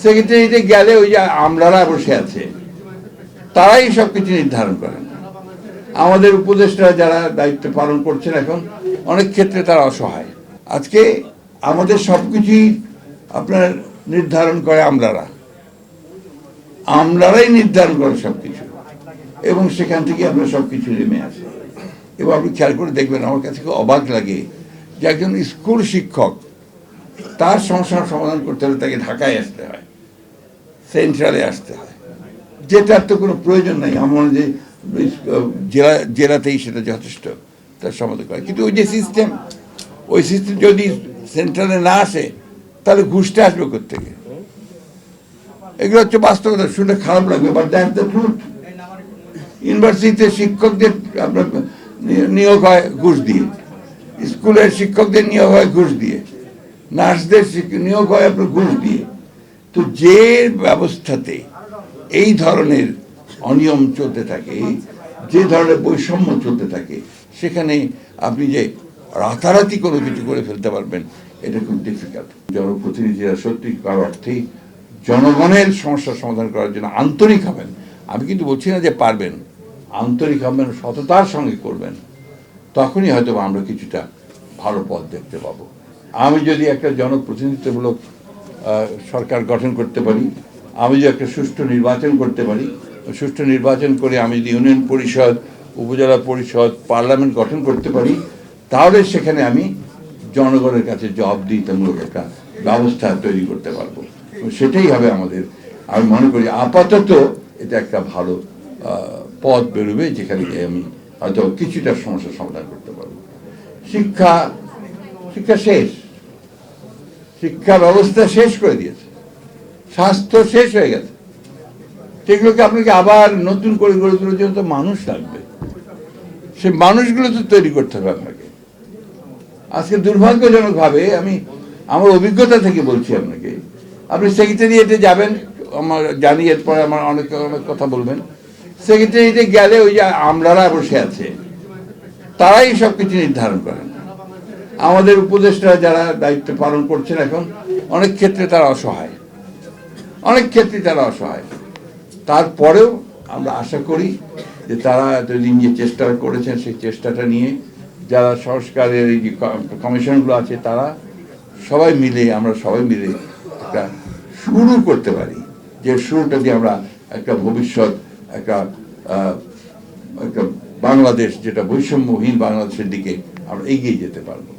সেক্রেটারিতে গেলে ওই যে আমলারা বসে আছে, তারাই সবকিছু নির্ধারণ করেন। আমাদের উপদেষ্টা যারা দায়িত্ব পালন করছেন এখন, অনেক ক্ষেত্রে তারা অসহায়। আজকে আমাদের সবকিছুই আপনার নির্ধারণ করে আমলারাই নির্ধারণ করে সবকিছু, এবং সেখান থেকে আপনার সবকিছু নেমে আসে। এবং আপনি খেয়াল করে দেখবেন, আমার কাছে খুব অবাক লাগে যে একজন স্কুল শিক্ষক, তার সমস্যার সমাধান করতে হলে তাকে ঢাকায় আসতে হয়, সেন্ট্রালে আসতে হয়, যেটার তো কোনো প্রয়োজন নাই। আমার যে জেলাতেই সেটা যথেষ্ট তার সমাধান করে। কিন্তু ওই যে সিস্টেম, ওই সিস্টেম যদি সেন্ট্রালে না আসে, তাহলে ঘুষটা আসবে কোত্থেকে? এগুলো হচ্ছে বাস্তবতা। শুনে খারাপ লাগবে, বাট দ্যাটস দ্য ট্রুথ। ইউনিভার্সিটিতে শিক্ষকদের আপনার নিয়োগ হয় ঘুষ দিয়ে, স্কুলের শিক্ষকদের নিয়োগ হয় ঘুষ দিয়ে, নার্সদের নিয়োগ হয় আপনার ঘুষ দিয়ে। তো যে ব্যবস্থাতে এই ধরনের অনিয়ম চলতে থাকে, যে ধরনের বৈষম্য চলতে থাকে, সেখানে আপনি যে রাতারাতি কোনো কিছু করে ফেলতে পারবেন, এটা খুব ডিফিকাল্ট। জনপ্রতিনিধিরা সত্যিকার অর্থেই জনগণের সমস্যার সমাধান করার জন্য আন্তরিক হবেন। আমি কিন্তু বলছি না যে পারবেন, আন্তরিক হবেন, সততার সঙ্গে করবেন, তখনই হয়তো আমরা কিছুটা ভালো পথ দেখতে পাবো। আমি যদি একটা জনপ্রতিনিধিত্বমূলক সরকার গঠন করতে পারি, আমি যদি একটা সুষ্ঠু নির্বাচন করতে পারি, সুষ্ঠু নির্বাচন করে আমি যদি ইউনিয়ন পরিষদ, উপজেলা পরিষদ, পার্লামেন্ট গঠন করতে পারি, তাহলে সেখানে আমি জনগণের কাছে জবাবদিহিতামূলক একটা ব্যবস্থা তৈরি করতে পারবো। সেটাই হবে আমাদের। আমি মনে করি আপাতত এটা একটা ভালো পথ বেরোবে, যেখানে আমি হয়তো কিছুটা সমস্যার সমাধান করতে পারবো। শিক্ষা শেষ, শিক্ষা ব্যবস্থা শেষ করে দিয়েছে, স্বাস্থ্য শেষ হয়ে গেছে। সেগুলোকে আপনাকে আবার নতুন করে গড়ে তোলার জন্য তো মানুষ লাগবে, সে মানুষগুলো তো তৈরি করতে হবে আপনাকে। আজকে দুর্ভাগ্যজনকভাবে, আমি আমার অভিজ্ঞতা থেকে বলছি আপনাকে, আপনি সেক্রেটারিয়েটে যাবেন, আমার জানি এরপরে আমার অনেক কথা বলবেন, সেক্রেটারিয়েটে গেলে ওই যে আমলারা বসে আছে, তারাই সবকিছু নির্ধারণ করেন। আমাদের উপদেষ্টা যারা দায়িত্ব পালন করছেন এখন, অনেক ক্ষেত্রে তারা অসহায়। তারপরেও আমরা আশা করি যে তারা এতদিন যে চেষ্টা করেছেন, সেই চেষ্টাটা নিয়ে যারা সংস্কারের এই যে কমিশনগুলো আছে, তারা আমরা সবাই মিলে একটা শুরু করতে পারি, যে শুরুটা দিয়ে আমরা একটা ভবিষ্যৎ, একটা বাংলাদেশ, যেটা বৈষম্যহীন বাংলাদেশের দিকে আমরা এগিয়ে যেতে পারবো।